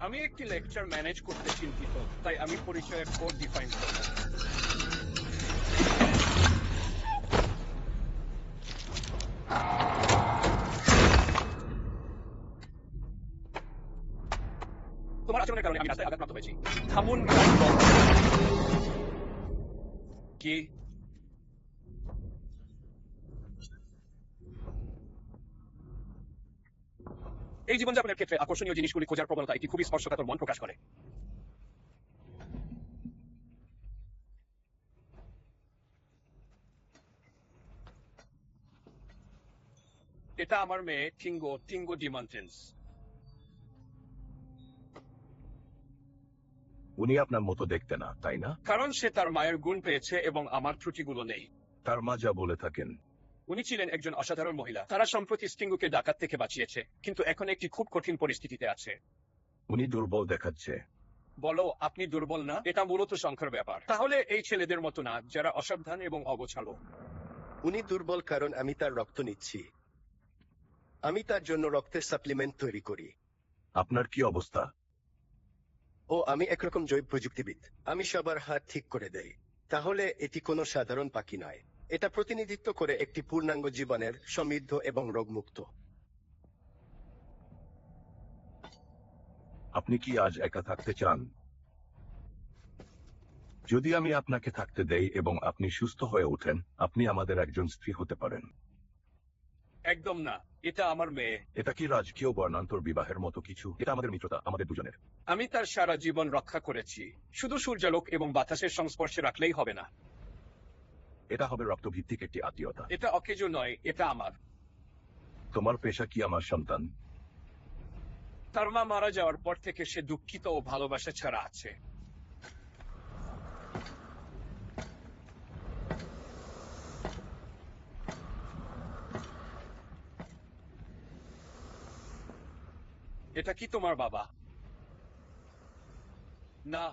আমি একটি lecture manage করতে চিন্তিত, তাই আমি পরিচয়ের কোড ডিফাইন করব। তোমার আচরণের কারণে আমি রাস্তায় আঘাতপ্রাপ্ত হয়েছি। থামুন। কি? এই জীবনযাপনের ক্ষেত্রে আকর্ষণীয় জিনিসগুলি খোঁজার প্রবণতা একটি খুবই স্পর্শকাতর মন প্রকাশ করে। এটা আমার মেয়ে টিঙ্গো ডিমান্টেন্স। উনি আপনার মতো দেখতে না, তাই না? কারণ সে তার মায়ের গুণ পেয়েছে এবং আমার ত্রুটিগুলো নেই। তার মা যা বলে থাকেন। উনি ছিলেন একজন অসাধারণ মহিলা। তারা সম্প্রতি স্টিঙ্গুকে ডাকাত থেকে বাঁচিয়েছে, কিন্তু এখন একটি খুব কঠিন পরিস্থিতিতে আছে। উনি দুর্বল দেখাচ্ছে। বলো, আপনি দুর্বল না? এটা মূলত সংখ্যার ব্যাপার। তাহলে এই ছেলেদের মতো না, যারা অসাবধান এবং অগোছালো। উনি দুর্বল কারণ আমি তার রক্ত নিচ্ছি। আমি তার জন্য রক্তের সাপ্লিমেন্ট তৈরি করি। আপনার কি অবস্থা? আমি একরকম জৈব প্রযুক্তিবিদ। আমি সবার হাত ঠিক করে দেই। তাহলে এটি কোনো সাধারণ পাখি নয়। এটা প্রতিনিধিত্ব করে একটি পূর্ণাঙ্গ জীবনের, সমৃদ্ধ এবং রোগমুক্ত। আপনি কি আজ একা থাকতে চান? যদি আমি আপনাকে থাকতে দেই এবং আপনি সুস্থ হয়ে ওঠেন, আপনি আমাদের একজন স্ত্রী হতে পারেন। একদম না, এটা আমার মেয়ে। এটা কি রাজকীয় বর্ণান্তর বিবাহের মতো কিছু? এটা আমাদের মিত্রতা, আমাদের দুজনের। আমি তার সারা জীবন রক্ষা করেছি। শুধু সূর্যালোক এবং বাতাসের সংস্পর্শে রাখলেই হবে না। এটা হবে রক্তভিত্তিক একটি আত্মীয়তা। এটা অকেজো নয়, এটা আমার। তোমার পেশা কি আমার সন্তান? তার মা মারা যাওয়ার পর থেকে সে দুঃখিত ও ভালোবাসা ছাড়া আছে। এটা কি তোমার বাবা? না।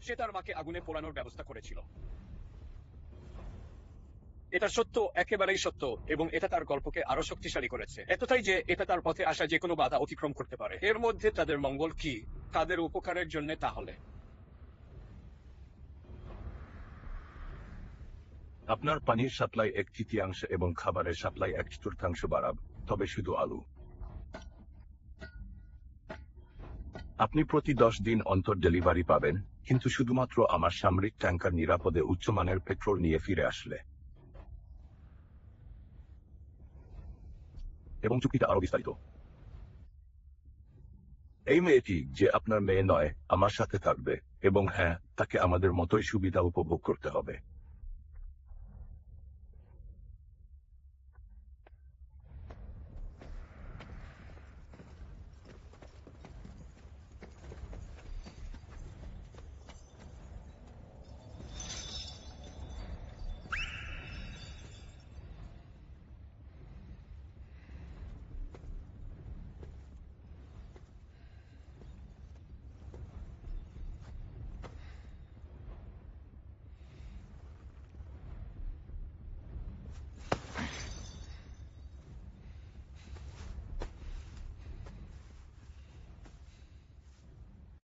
সে তার মাকে আগুনে পোড়ানোর ব্যবস্থা করেছিল। এটা সত্য, একেবারেই সত্য, এবং এটা তার গল্পকে আরো শক্তিশালী করেছে। এতটাই যে এটা তার পথে আসা যে কোনো বাধা অতিক্রম করতে পারে। এর মধ্যে তাদের মঙ্গল কি, তাদের উপকারের জন্য। তাহলে আপনার পানির সাপ্লাই 1/3 এবং খাবারের সাপ্লাই 1/4 বাড়াব, তবে শুধু আলু। আপনি প্রতি 10 দিন অন্তর ডেলিভারি পাবেন, কিন্তু শুধুমাত্র আমার সামরিক ট্যাঙ্কার নিরাপদে উচ্চমানের পেট্রোল নিয়ে ফিরে আসলে। এবং চুক্তিটা আরো বিস্তারিত। এই মেয়েটি, যে আপনার মেয়ে নয়, আমার সাথে থাকবে, এবং হ্যাঁ, তাকে আমাদের মতোই সুবিধা উপভোগ করতে হবে।